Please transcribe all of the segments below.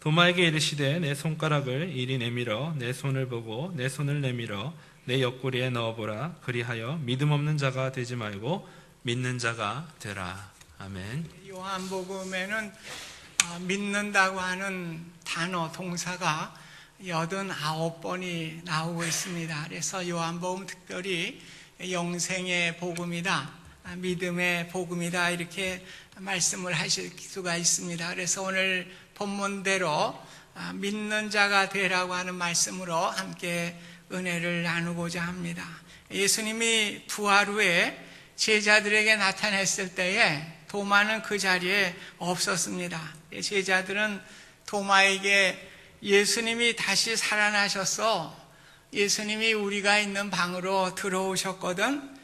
도마에게 이르시되 내 손가락을 이리 내밀어 내 손을 보고 내 손을 내밀어 내 옆구리에 넣어보라. 그리하여 믿음 없는 자가 되지 말고 믿는 자가 되라. 아멘. 요한복음에는 믿는다고 하는 단어, 동사가 89번이 나오고 있습니다. 그래서 요한복음 특별히 영생의 복음이다, 믿음의 복음이다, 이렇게 말씀을 하실 수가 있습니다. 그래서 오늘 본문대로 믿는 자가 되라고 하는 말씀으로 함께 은혜를 나누고자 합니다. 예수님이 부활 후에 제자들에게 나타났을 때에 도마는 그 자리에 없었습니다. 제자들은 도마에게 예수님이 다시 살아나셔서 예수님이 우리가 있는 방으로 들어오셨거든,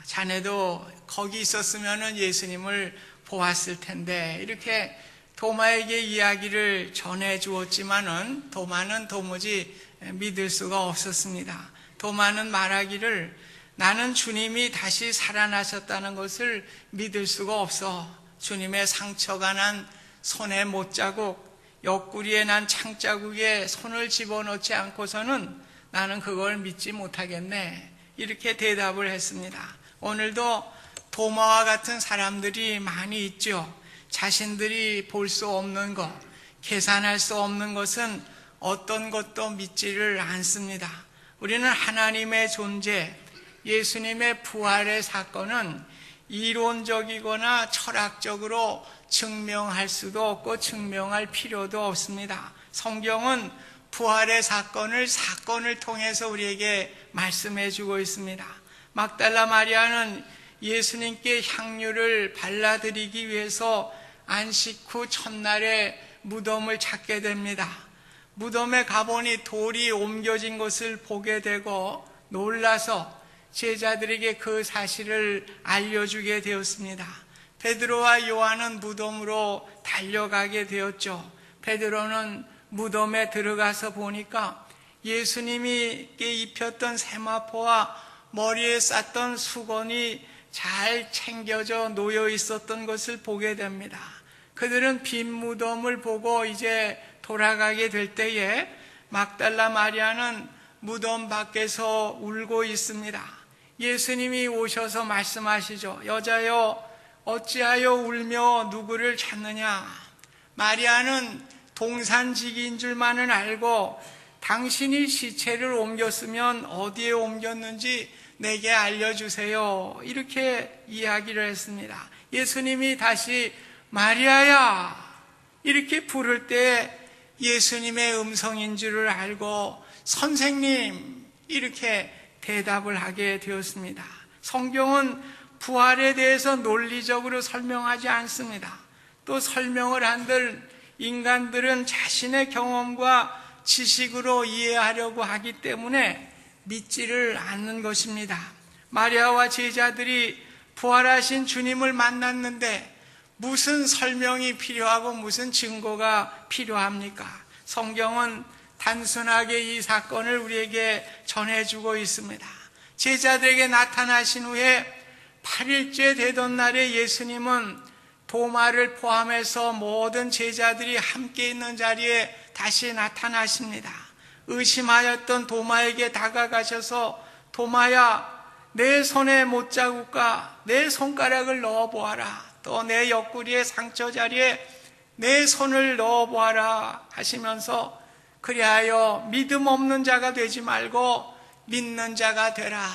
자네도 거기 있었으면 예수님을 보았을 텐데, 이렇게 도마에게 이야기를 전해 주었지만은 도마는 도무지 믿을 수가 없었습니다. 도마는 말하기를 나는 주님이 다시 살아나셨다는 것을 믿을 수가 없어. 주님의 상처가 난 손의 못자국, 옆구리에 난 창자국에 손을 집어넣지 않고서는 나는 그걸 믿지 못하겠네, 이렇게 대답을 했습니다. 오늘도 도마와 같은 사람들이 많이 있죠. 자신들이 볼 수 없는 것, 계산할 수 없는 것은 어떤 것도 믿지를 않습니다. 우리는 하나님의 존재, 예수님의 부활의 사건은 이론적이거나 철학적으로 증명할 수도 없고 증명할 필요도 없습니다. 성경은 부활의 사건을 통해서 우리에게 말씀해 주고 있습니다. 막달라 마리아는 예수님께 향유를 발라드리기 위해서 안식 후 첫날에 무덤을 찾게 됩니다. 무덤에 가보니 돌이 옮겨진 것을 보게 되고 놀라서 제자들에게 그 사실을 알려주게 되었습니다. 베드로와 요한은 무덤으로 달려가게 되었죠. 베드로는 무덤에 들어가서 보니까 예수님이 입혔던 세마포와 머리에 쌌던 수건이 잘 챙겨져 놓여 있었던 것을 보게 됩니다. 그들은 빈 무덤을 보고 이제 돌아가게 될 때에 막달라 마리아는 무덤 밖에서 울고 있습니다. 예수님이 오셔서 말씀하시죠. 여자여, 어찌하여 울며 누구를 찾느냐? 마리아는 동산지기인 줄만은 알고 당신이 시체를 옮겼으면 어디에 옮겼는지 내게 알려주세요, 이렇게 이야기를 했습니다. 예수님이 다시 마리아야 이렇게 부를 때 예수님의 음성인 줄을 알고 선생님 이렇게 대답을 하게 되었습니다. 성경은 부활에 대해서 논리적으로 설명하지 않습니다. 또 설명을 한들 인간들은 자신의 경험과 지식으로 이해하려고 하기 때문에 믿지를 않는 것입니다. 마리아와 제자들이 부활하신 주님을 만났는데 무슨 설명이 필요하고 무슨 증거가 필요합니까? 성경은 단순하게 이 사건을 우리에게 전해주고 있습니다. 제자들에게 나타나신 후에 8일째 되던 날에 예수님은 도마를 포함해서 모든 제자들이 함께 있는 자리에 다시 나타나십니다. 의심하였던 도마에게 다가가셔서 도마야, 내 손에 못자국과 내 손가락을 넣어보아라. 또 내 옆구리의 상처 자리에 내 손을 넣어보아라 하시면서 그리하여 믿음 없는 자가 되지 말고 믿는 자가 되라,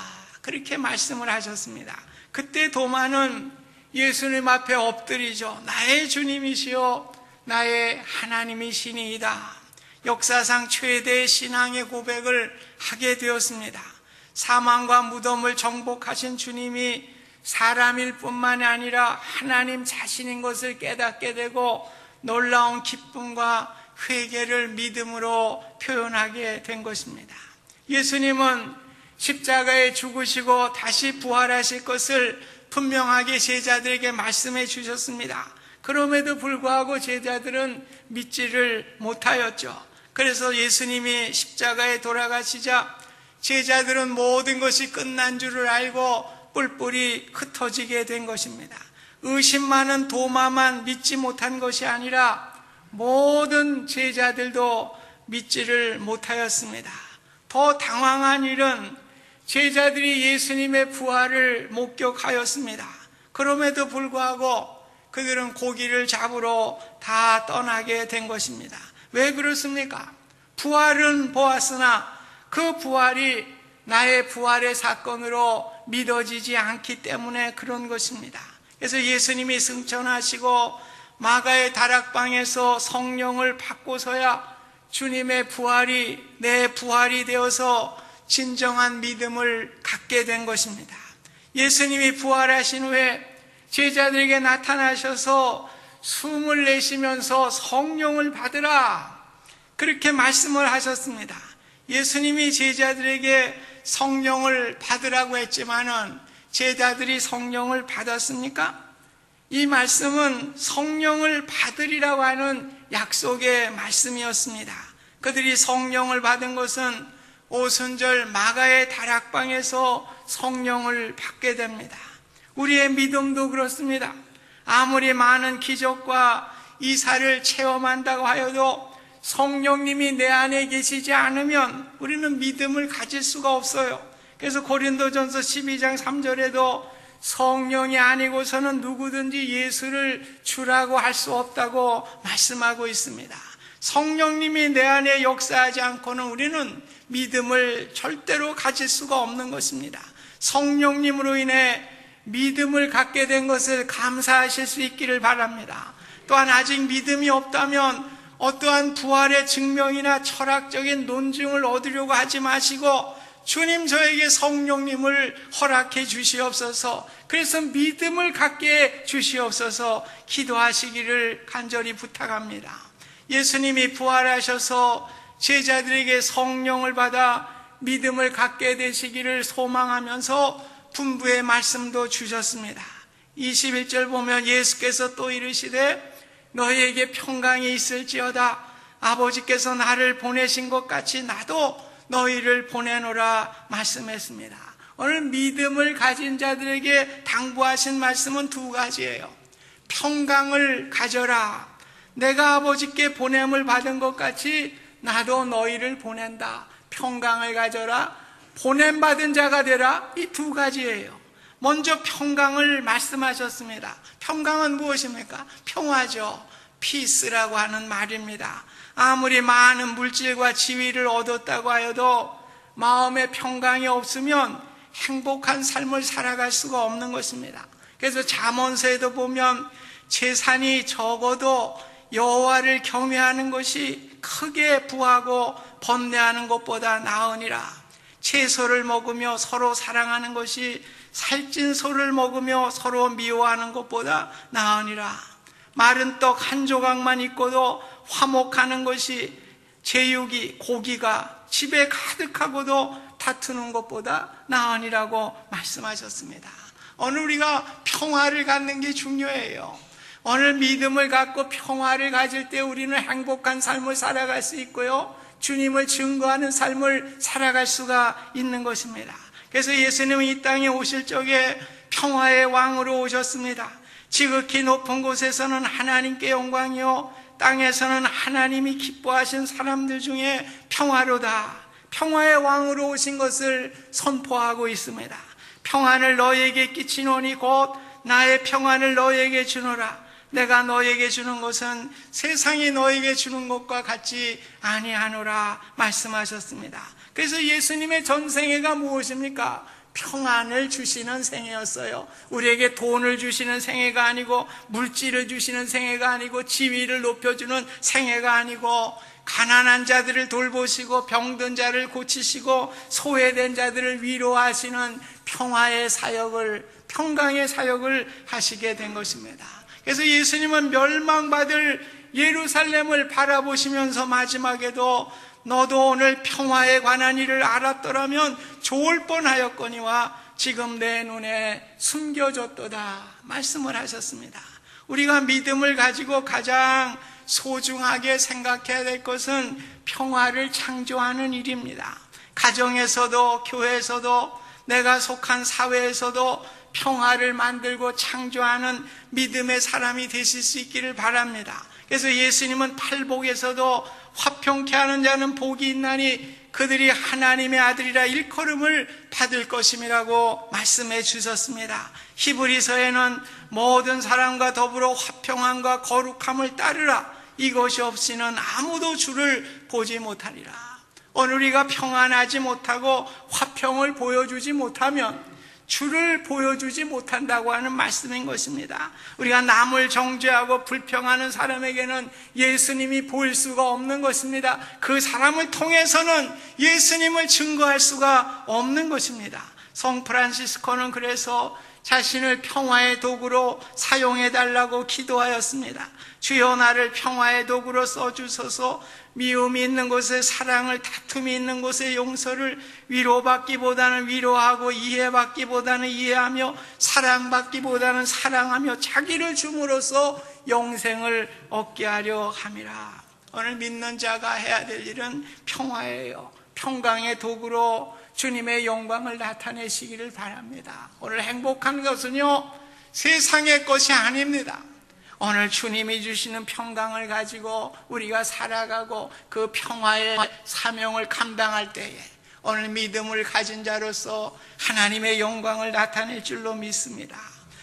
그렇게 말씀을 하셨습니다. 그때 도마는 예수님 앞에 엎드리죠. 나의 주님이시여 나의 하나님이시니이다. 역사상 최대의 신앙의 고백을 하게 되었습니다. 사망과 무덤을 정복하신 주님이 사람일 뿐만이 아니라 하나님 자신인 것을 깨닫게 되고 놀라운 기쁨과 회개를 믿음으로 표현하게 된 것입니다. 예수님은 십자가에 죽으시고 다시 부활하실 것을 분명하게 제자들에게 말씀해 주셨습니다. 그럼에도 불구하고 제자들은 믿지를 못하였죠. 그래서 예수님이 십자가에 돌아가시자 제자들은 모든 것이 끝난 줄을 알고 뿔뿔이 흩어지게 된 것입니다. 의심 많은 도마만 믿지 못한 것이 아니라 모든 제자들도 믿지를 못하였습니다. 더 당황한 일은 제자들이 예수님의 부활을 목격하였습니다. 그럼에도 불구하고 그들은 고기를 잡으러 다 떠나게 된 것입니다. 왜 그렇습니까? 부활은 보았으나 그 부활이 나의 부활의 사건으로 믿어지지 않기 때문에 그런 것입니다. 그래서 예수님이 승천하시고 마가의 다락방에서 성령을 받고서야 주님의 부활이 내 부활이 되어서 진정한 믿음을 갖게 된 것입니다. 예수님이 부활하신 후에 제자들에게 나타나셔서 숨을 내쉬면서 성령을 받으라, 그렇게 말씀을 하셨습니다. 예수님이 제자들에게 성령을 받으라고 했지만은 제자들이 성령을 받았습니까? 이 말씀은 성령을 받으리라고 하는 약속의 말씀이었습니다. 그들이 성령을 받은 것은 오순절 마가의 다락방에서 성령을 받게 됩니다. 우리의 믿음도 그렇습니다. 아무리 많은 기적과 이사를 체험한다고 하여도 성령님이 내 안에 계시지 않으면 우리는 믿음을 가질 수가 없어요. 그래서 고린도전서 12장 3절에도 성령이 아니고서는 누구든지 예수를 주라고 할 수 없다고 말씀하고 있습니다. 성령님이 내 안에 역사하지 않고는 우리는 믿음을 절대로 가질 수가 없는 것입니다. 성령님으로 인해 믿음을 갖게 된 것을 감사하실 수 있기를 바랍니다. 또한 아직 믿음이 없다면 어떠한 부활의 증명이나 철학적인 논증을 얻으려고 하지 마시고 주님, 저에게 성령님을 허락해 주시옵소서, 그래서 믿음을 갖게 주시옵소서 기도하시기를 간절히 부탁합니다. 예수님이 부활하셔서 제자들에게 성령을 받아 믿음을 갖게 되시기를 소망하면서 분부의 말씀도 주셨습니다. 21절 보면 예수께서 또 이르시되 너희에게 평강이 있을지어다. 아버지께서 나를 보내신 것 같이 나도 너희를 보내노라 말씀했습니다. 오늘 믿음을 가진 자들에게 당부하신 말씀은 두 가지예요. 평강을 가져라. 내가 아버지께 보냄을 받은 것 같이 나도 너희를 보낸다. 평강을 가져라. 보냄받은 자가 되라. 이 두 가지예요. 먼저 평강을 말씀하셨습니다. 평강은 무엇입니까? 평화죠. 피스라고 하는 말입니다. 아무리 많은 물질과 지위를 얻었다고 하여도 마음에 평강이 없으면 행복한 삶을 살아갈 수가 없는 것입니다. 그래서 잠언서에도 보면 재산이 적어도 여호와를 경외하는 것이 크게 부하고 번뇌하는 것보다 나으니라. 채소를 먹으며 서로 사랑하는 것이 살찐 소를 먹으며 서로 미워하는 것보다 나으니라. 마른 떡 한 조각만 있고도 화목하는 것이 제육이 고기가 집에 가득하고도 다투는 것보다 나으니라고 말씀하셨습니다. 오늘 우리가 평화를 갖는 게 중요해요. 오늘 믿음을 갖고 평화를 가질 때 우리는 행복한 삶을 살아갈 수 있고요, 주님을 증거하는 삶을 살아갈 수가 있는 것입니다. 그래서 예수님은 이 땅에 오실 적에 평화의 왕으로 오셨습니다. 지극히 높은 곳에서는 하나님께 영광이요 땅에서는 하나님이 기뻐하신 사람들 중에 평화로다. 평화의 왕으로 오신 것을 선포하고 있습니다. 평안을 너희에게 끼치노니 곧 나의 평안을 너희에게 주노라. 내가 너희에게 주는 것은 세상이 너희에게 주는 것과 같지 아니하노라 말씀하셨습니다. 그래서 예수님의 전생애가 무엇입니까? 평안을 주시는 생애였어요. 우리에게 돈을 주시는 생애가 아니고, 물질을 주시는 생애가 아니고, 지위를 높여주는 생애가 아니고, 가난한 자들을 돌보시고 병든 자를 고치시고 소외된 자들을 위로하시는 평화의 사역을, 평강의 사역을 하시게 된 것입니다. 그래서 예수님은 멸망받을 예루살렘을 바라보시면서 마지막에도 너도 오늘 평화에 관한 일을 알았더라면 좋을 뻔하였거니와 지금 내 눈에 숨겨졌도다 말씀을 하셨습니다. 우리가 믿음을 가지고 가장 소중하게 생각해야 될 것은 평화를 창조하는 일입니다. 가정에서도 교회에서도 내가 속한 사회에서도 평화를 만들고 창조하는 믿음의 사람이 되실 수 있기를 바랍니다. 그래서 예수님은 팔복에서도 화평케 하는 자는 복이 있나니 그들이 하나님의 아들이라 일컬음을 받을 것임이라고 말씀해 주셨습니다. 히브리서에는 모든 사람과 더불어 화평함과 거룩함을 따르라. 이것이 없이는 아무도 주를 보지 못하리라. 오늘 우리가 평안하지 못하고 화평을 보여주지 못하면 주를 보여주지 못한다고 하는 말씀인 것입니다. 우리가 남을 정죄하고 불평하는 사람에게는 예수님이 보일 수가 없는 것입니다. 그 사람을 통해서는 예수님을 증거할 수가 없는 것입니다. 성 프란시스코는 그래서 자신을 평화의 도구로 사용해 달라고 기도하였습니다. 주여 나를 평화의 도구로 써주소서. 미움이 있는 곳에 사랑을, 다툼이 있는 곳에 용서를, 위로받기보다는 위로하고 이해받기보다는 이해하며 사랑받기보다는 사랑하며 자기를 줌으로써 영생을 얻게 하려 함이라. 오늘 믿는 자가 해야 될 일은 평화예요. 평강의 도구로 주님의 영광을 나타내시기를 바랍니다. 오늘 행복한 것은요, 세상의 것이 아닙니다. 오늘 주님이 주시는 평강을 가지고 우리가 살아가고 그 평화의 사명을 감당할 때에 오늘 믿음을 가진 자로서 하나님의 영광을 나타낼 줄로 믿습니다.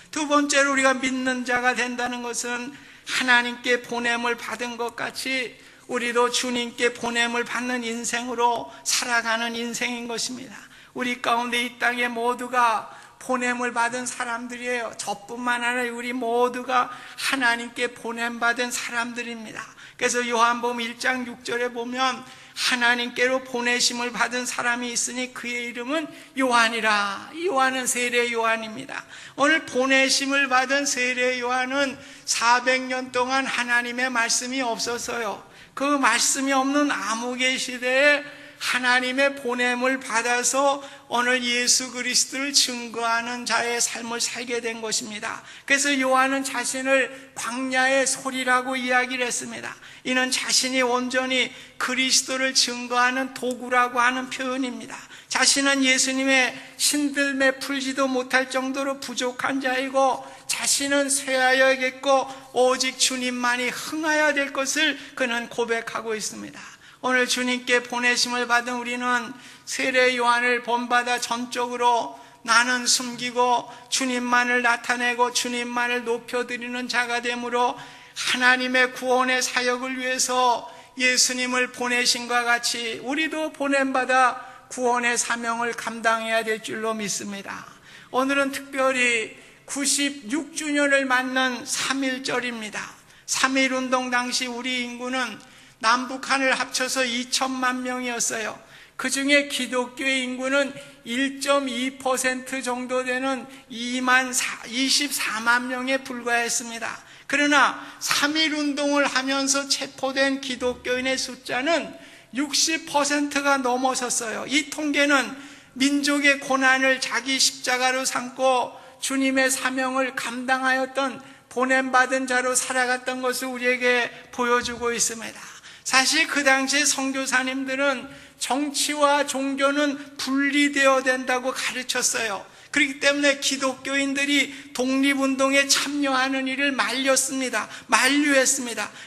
두 번째로 우리가 믿는 자가 된다는 것은 하나님께 보냄을 받은 것 같이 우리도 주님께 보냄을 받는 인생으로 살아가는 인생인 것입니다. 우리 가운데 이 땅에 모두가 보냄을 받은 사람들이에요. 저뿐만 아니라 우리 모두가 하나님께 보냄받은 사람들입니다. 그래서 요한복음 1장 6절에 보면 하나님께로 보내심을 받은 사람이 있으니 그의 이름은 요한이라. 요한은 세례 요한입니다. 오늘 보내심을 받은 세례 요한은 400년 동안 하나님의 말씀이 없었어요. 그 말씀이 없는 암흑의 시대에 하나님의 보냄을 받아서 오늘 예수 그리스도를 증거하는 자의 삶을 살게 된 것입니다. 그래서 요한은 자신을 광야의 소리라고 이야기를 했습니다. 이는 자신이 온전히 그리스도를 증거하는 도구라고 하는 표현입니다. 자신은 예수님의 신들매 풀지도 못할 정도로 부족한 자이고 자신은 쇠하여야겠고 오직 주님만이 흥하여야 될 것을 그는 고백하고 있습니다. 오늘 주님께 보내심을 받은 우리는 세례 요한을 본받아 전적으로 나는 숨기고 주님만을 나타내고 주님만을 높여드리는 자가 되므로 하나님의 구원의 사역을 위해서 예수님을 보내신과 같이 우리도 보냄받아 구원의 사명을 감당해야 될 줄로 믿습니다. 오늘은 특별히 96주년을 맞는 3.1절입니다. 3.1운동 당시 우리 인구는 남북한을 합쳐서 2천만 명이었어요. 그 중에 기독교의 인구는 1.2% 정도 되는 24만 명에 불과했습니다. 그러나 3.1운동을 하면서 체포된 기독교인의 숫자는 60%가 넘어섰어요. 이 통계는 민족의 고난을 자기 십자가로 삼고 주님의 사명을 감당하였던 보냄받은 자로 살아갔던 것을 우리에게 보여주고 있습니다. 사실 그 당시에 선교사님들은 정치와 종교는 분리되어야 된다고 가르쳤어요. 그렇기 때문에 기독교인들이 독립운동에 참여하는 일을 만류했습니다.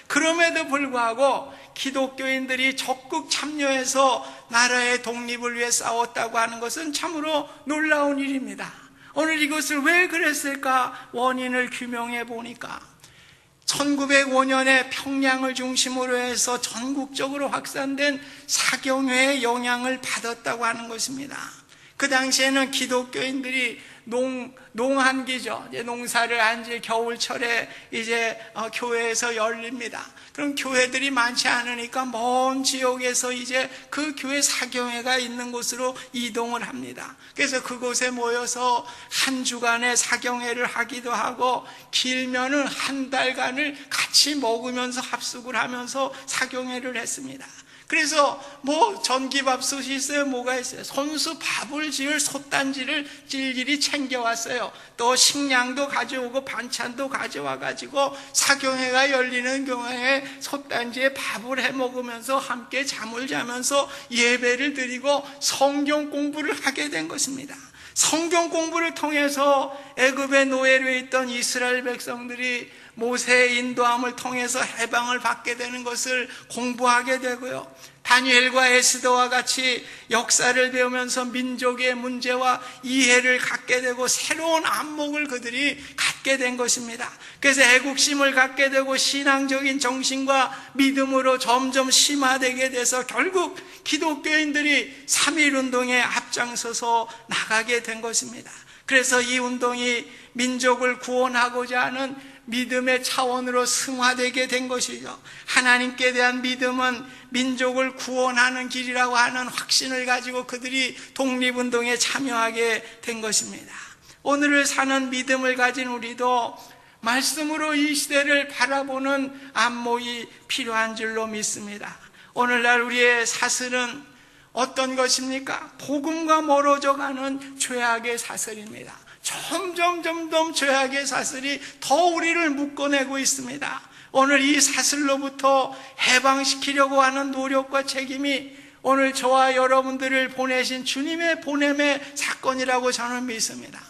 그럼에도 불구하고 기독교인들이 적극 참여해서 나라의 독립을 위해 싸웠다고 하는 것은 참으로 놀라운 일입니다. 오늘 이것을 왜 그랬을까 원인을 규명해 보니까 1905년에 평양을 중심으로 해서 전국적으로 확산된 사경회의 영향을 받았다고 하는 것입니다. 그 당시에는 기독교인들이 농한기죠. 이제 농사를 한지 겨울철에 이제 교회에서 열립니다. 그럼 교회들이 많지 않으니까 먼 지역에서 이제 그 교회 사경회가 있는 곳으로 이동을 합니다. 그래서 그곳에 모여서 한 주간의 사경회를 하기도 하고 길면은 한 달간을 같이 먹으면서 합숙을 하면서 사경회를 했습니다. 그래서 전기밥솥이 있어요. 뭐가 있어요? 손수 밥을 지을 솥단지를 일일이 챙겨왔어요. 또 식량도 가져오고 반찬도 가져와가지고 사경회가 열리는 경우에 솥단지에 밥을 해 먹으면서 함께 잠을 자면서 예배를 드리고 성경 공부를 하게 된 것입니다. 성경 공부를 통해서 애굽의 노예로 있던 이스라엘 백성들이 모세의 인도함을 통해서 해방을 받게 되는 것을 공부하게 되고요. 다니엘과 에스더와 같이 역사를 배우면서 민족의 문제와 이해를 갖게 되고 새로운 안목을 그들이 갖게 된 것입니다. 그래서 애국심을 갖게 되고 신앙적인 정신과 믿음으로 점점 심화되게 돼서 결국 기독교인들이 3.1운동에 앞장서서 나가게 된 것입니다. 그래서 이 운동이 민족을 구원하고자 하는 믿음의 차원으로 승화되게 된 것이죠. 하나님께 대한 믿음은 민족을 구원하는 길이라고 하는 확신을 가지고 그들이 독립운동에 참여하게 된 것입니다. 오늘을 사는 믿음을 가진 우리도 말씀으로 이 시대를 바라보는 안목이 필요한 줄로 믿습니다. 오늘날 우리의 사슬은 어떤 것입니까? 복음과 멀어져 가는 죄악의 사슬입니다. 점점 죄악의 사슬이 더 우리를 묶어내고 있습니다. 오늘 이 사슬로부터 해방시키려고 하는 노력과 책임이 오늘 저와 여러분들을 보내신 주님의 보냄의 사건이라고 저는 믿습니다.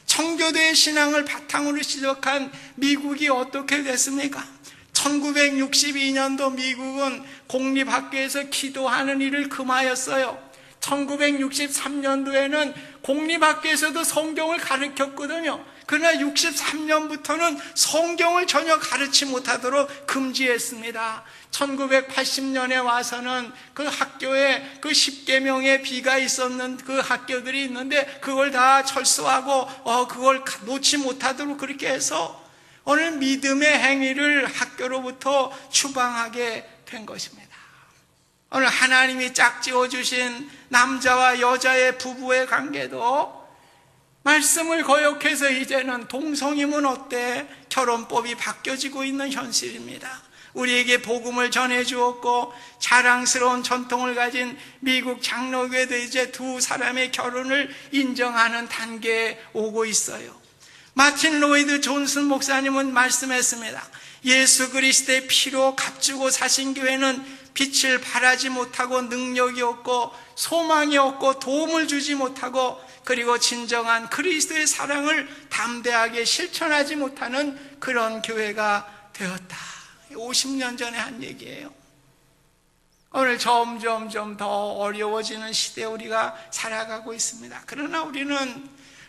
청교도의 신앙을 바탕으로 시작한 미국이 어떻게 됐습니까? 1962년도 미국은 공립학교에서 기도하는 일을 금하였어요. 1963년도에는 공립학교에서도 성경을 가르쳤거든요. 그러나 63년부터는 성경을 전혀 가르치 못하도록 금지했습니다. 1980년에 와서는 그 학교에 그 10계명의 비가 있었는 그 학교들이 있는데 그걸 다 철수하고 그걸 놓지 못하도록 그렇게 해서 오늘 믿음의 행위를 학교로부터 추방하게 된 것입니다. 오늘 하나님이 짝지어 주신 남자와 여자의 부부의 관계도 말씀을 거역해서 이제는 동성이면 어때? 결혼법이 바뀌어지고 있는 현실입니다. 우리에게 복음을 전해주었고 자랑스러운 전통을 가진 미국 장로교회도 이제 두 사람의 결혼을 인정하는 단계에 오고 있어요. 마틴 로이드 존슨 목사님은 말씀했습니다. 예수 그리스도의 피로 값주고 사신 교회는 빛을 발하지 못하고 능력이 없고 소망이 없고 도움을 주지 못하고 그리고 진정한 그리스도의 사랑을 담대하게 실천하지 못하는 그런 교회가 되었다. 50년 전에 한 얘기예요. 오늘 점점 더 어려워지는 시대에 우리가 살아가고 있습니다. 그러나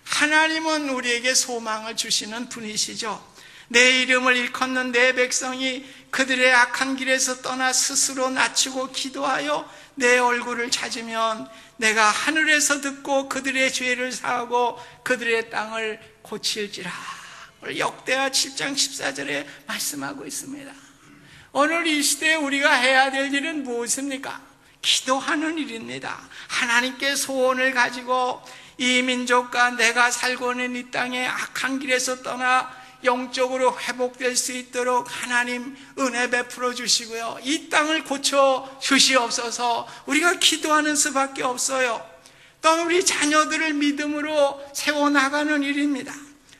하나님은 우리에게 소망을 주시는 분이시죠. 내 이름을 일컫는 내 백성이 그들의 악한 길에서 떠나 스스로 낮추고 기도하여 내 얼굴을 찾으면 내가 하늘에서 듣고 그들의 죄를 사하고 그들의 땅을 고칠지라. 오늘 역대하 7장 14절에 말씀하고 있습니다. 오늘 이 시대에 우리가 해야 될 일은 무엇입니까? 기도하는 일입니다. 하나님께 소원을 가지고 이 민족과 내가 살고 있는 이 땅의 악한 길에서 떠나 영적으로 회복될 수 있도록 하나님 은혜 베풀어 주시고요. 이 땅을 고쳐 주시옵소서. 우리가 기도하는 수밖에 없어요. 또 우리 자녀들을 믿음으로 세워나가는 일입니다.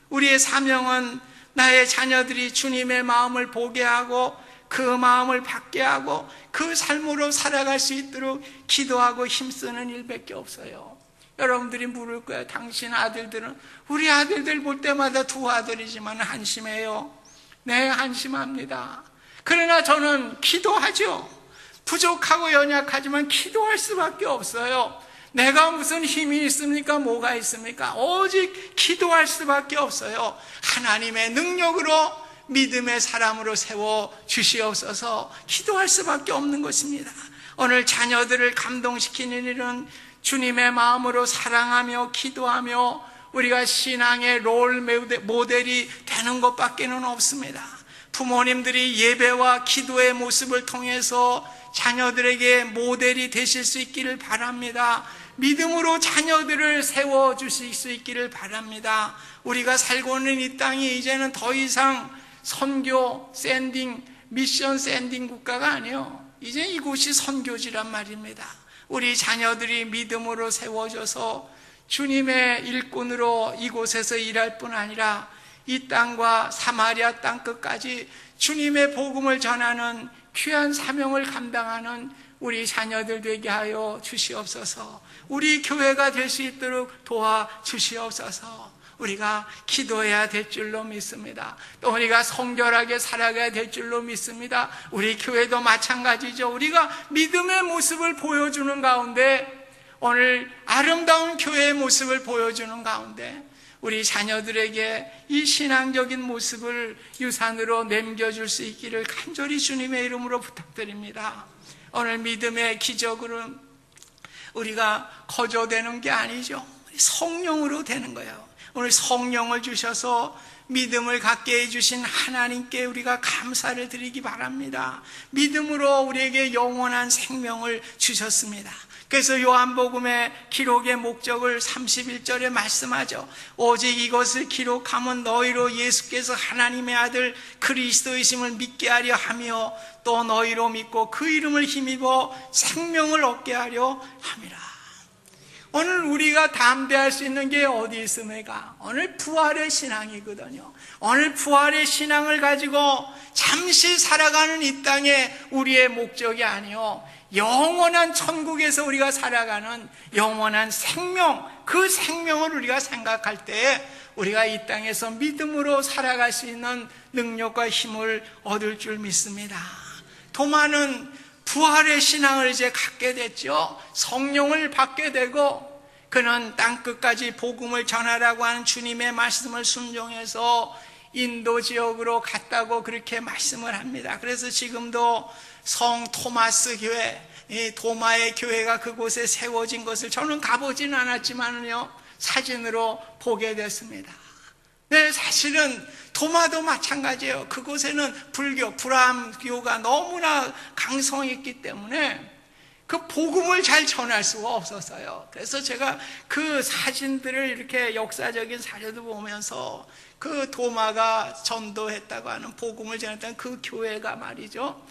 우리의 사명은 나의 자녀들이 주님의 마음을 보게 하고 그 마음을 받게 하고 그 삶으로 살아갈 수 있도록 기도하고 힘쓰는 일밖에 없어요. 여러분들이 물을 거예요. 당신 아들들은, 우리 아들들 볼 때마다 두 아들이지만 한심해요. 네, 한심합니다. 그러나 저는 기도하죠. 부족하고 연약하지만 기도할 수밖에 없어요. 내가 무슨 힘이 있습니까? 뭐가 있습니까? 오직 기도할 수밖에 없어요. 하나님의 능력으로 믿음의 사람으로 세워 주시옵소서. 기도할 수밖에 없는 것입니다. 오늘 자녀들을 감동시키는 일은 주님의 마음으로 사랑하며 기도하며 우리가 신앙의 롤 모델이 되는 것밖에는 없습니다. 부모님들이 예배와 기도의 모습을 통해서 자녀들에게 모델이 되실 수 있기를 바랍니다. 믿음으로 자녀들을 세워주실 수 있기를 바랍니다. 우리가 살고 있는 이 땅이 이제는 더 이상 선교 샌딩, 미션 샌딩 국가가 아니에요. 이제 이곳이 선교지란 말입니다. 우리 자녀들이 믿음으로 세워져서 주님의 일꾼으로 이곳에서 일할 뿐 아니라 이 땅과 사마리아 땅 끝까지 주님의 복음을 전하는 귀한 사명을 감당하는 우리 자녀들 되게 하여 주시옵소서. 우리 교회가 될 수 있도록 도와주시옵소서. 우리가 기도해야 될 줄로 믿습니다. 또 우리가 성결하게 살아가야 될 줄로 믿습니다. 우리 교회도 마찬가지죠. 우리가 믿음의 모습을 보여주는 가운데, 오늘 아름다운 교회의 모습을 보여주는 가운데 우리 자녀들에게 이 신앙적인 모습을 유산으로 남겨줄 수 있기를 간절히 주님의 이름으로 부탁드립니다. 오늘 믿음의 기적으로 우리가 거저되는 게 아니죠. 성령으로 되는 거예요. 오늘 성령을 주셔서 믿음을 갖게 해주신 하나님께 우리가 감사를 드리기 바랍니다. 믿음으로 우리에게 영원한 생명을 주셨습니다. 그래서 요한복음의 기록의 목적을 31절에 말씀하죠. 오직 이것을 기록하면 너희로 예수께서 하나님의 아들 그리스도이심을 믿게 하려 하며 또 너희로 믿고 그 이름을 힘입어 생명을 얻게 하려 함이라. 오늘 우리가 담대할 수 있는 게 어디 있습니까? 오늘 부활의 신앙이거든요. 오늘 부활의 신앙을 가지고 잠시 살아가는 이 땅에 우리의 목적이 아니요, 영원한 천국에서 우리가 살아가는 영원한 생명, 그 생명을 우리가 생각할 때 우리가 이 땅에서 믿음으로 살아갈 수 있는 능력과 힘을 얻을 줄 믿습니다. 도마는 부활의 신앙을 이제 갖게 됐죠. 성령을 받게 되고 그는 땅끝까지 복음을 전하라고 하는 주님의 말씀을 순종해서 인도 지역으로 갔다고 그렇게 말씀을 합니다. 그래서 지금도 성 토마스 교회, 이 도마의 교회가 그곳에 세워진 것을 저는 가보진 않았지만요, 사진으로 보게 됐습니다. 네, 사실은 도마도 마찬가지예요. 그곳에는 불교, 브라함교가 너무나 강성했기 때문에 그 복음을 잘 전할 수가 없었어요. 그래서 제가 그 사진들을 이렇게 역사적인 사례도 보면서 그 도마가 전도했다고 하는, 복음을 전했다는 그 교회가 말이죠,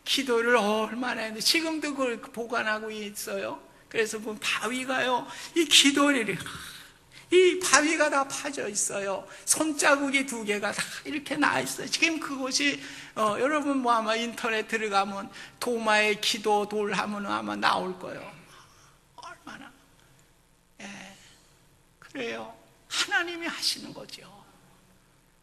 기도를 얼마나 했는데 지금도 그걸 보관하고 있어요. 그래서 그 바위가요, 이 기도를, 이 바위가 다 파져 있어요. 손자국이 2개가 다 이렇게 나 있어요. 지금 그곳이 여러분 뭐 아마 인터넷 들어가면 도마의 기도 돌 하면 아마 나올 거예요. 얼마나, 그래요. 하나님이 하시는 거죠.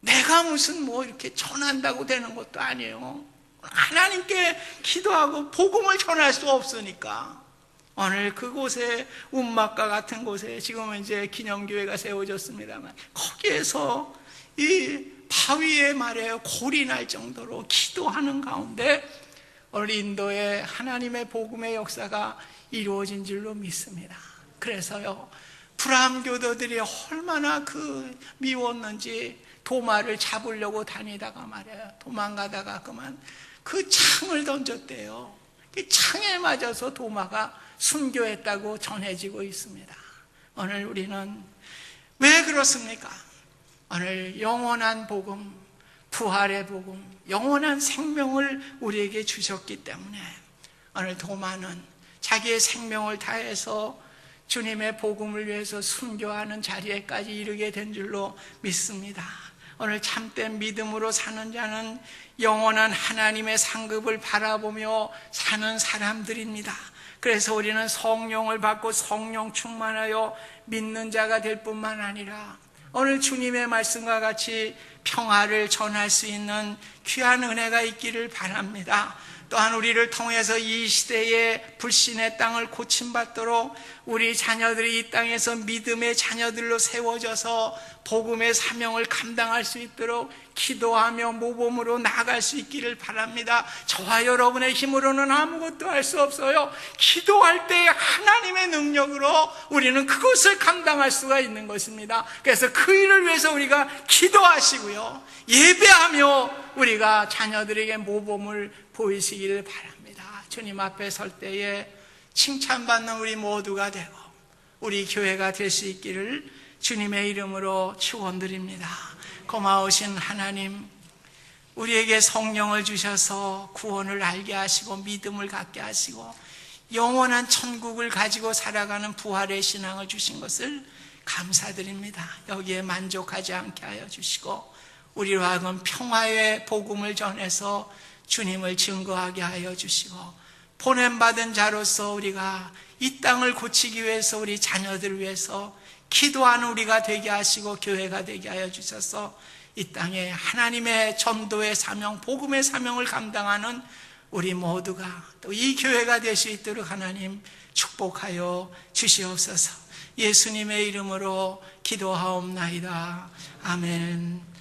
내가 무슨 뭐 이렇게 전한다고 되는 것도 아니에요. 하나님께 기도하고 복음을 전할 수 없으니까. 오늘 그곳에 운막과 같은 곳에 지금은 이제 기념교회가 세워졌습니다만, 거기에서 이 바위에 말해요, 골이 날 정도로 기도하는 가운데 오늘 인도에 하나님의 복음의 역사가 이루어진 줄로 믿습니다. 그래서요, 브라함교도들이 얼마나 그 미웠는지 도마를 잡으려고 다니다가 말이에요, 도망가다가 그만 그 창을 던졌대요. 그 창에 맞아서 도마가 순교했다고 전해지고 있습니다. 오늘 우리는 왜 그렇습니까? 오늘 영원한 복음, 부활의 복음, 영원한 생명을 우리에게 주셨기 때문에 오늘 도마는 자기의 생명을 다해서 주님의 복음을 위해서 순교하는 자리에까지 이르게 된 줄로 믿습니다. 오늘 참된 믿음으로 사는 자는 영원한 하나님의 상급을 바라보며 사는 사람들입니다. 그래서 우리는 성령을 받고 성령 충만하여 믿는 자가 될 뿐만 아니라 오늘 주님의 말씀과 같이 평화를 전할 수 있는 귀한 은혜가 있기를 바랍니다. 또한 우리를 통해서 이 시대의 불신의 땅을 고침받도록 우리 자녀들이 이 땅에서 믿음의 자녀들로 세워져서 복음의 사명을 감당할 수 있도록 기도하며 모범으로 나아갈 수 있기를 바랍니다. 저와 여러분의 힘으로는 아무것도 할 수 없어요. 기도할 때 하나님의 능력으로 우리는 그것을 감당할 수가 있는 것입니다. 그래서 그 일을 위해서 우리가 기도하시고요, 예배하며 우리가 자녀들에게 모범을 보이시기를 바랍니다. 주님 앞에 설 때에 칭찬받는 우리 모두가 되고 우리 교회가 될 수 있기를 주님의 이름으로 축원드립니다. 고마우신 하나님, 우리에게 성령을 주셔서 구원을 알게 하시고 믿음을 갖게 하시고 영원한 천국을 가지고 살아가는 부활의 신앙을 주신 것을 감사드립니다. 여기에 만족하지 않게 하여 주시고 우리로 하여금 평화의 복음을 전해서 주님을 증거하게 하여 주시고 보냄받은 자로서 우리가 이 땅을 고치기 위해서 우리 자녀들을 위해서 기도하는 우리가 되게 하시고 교회가 되게 하여 주셔서 이 땅에 하나님의 전도의 사명, 복음의 사명을 감당하는 우리 모두가 또 이 교회가 될 수 있도록 하나님 축복하여 주시옵소서. 예수님의 이름으로 기도하옵나이다. 아멘.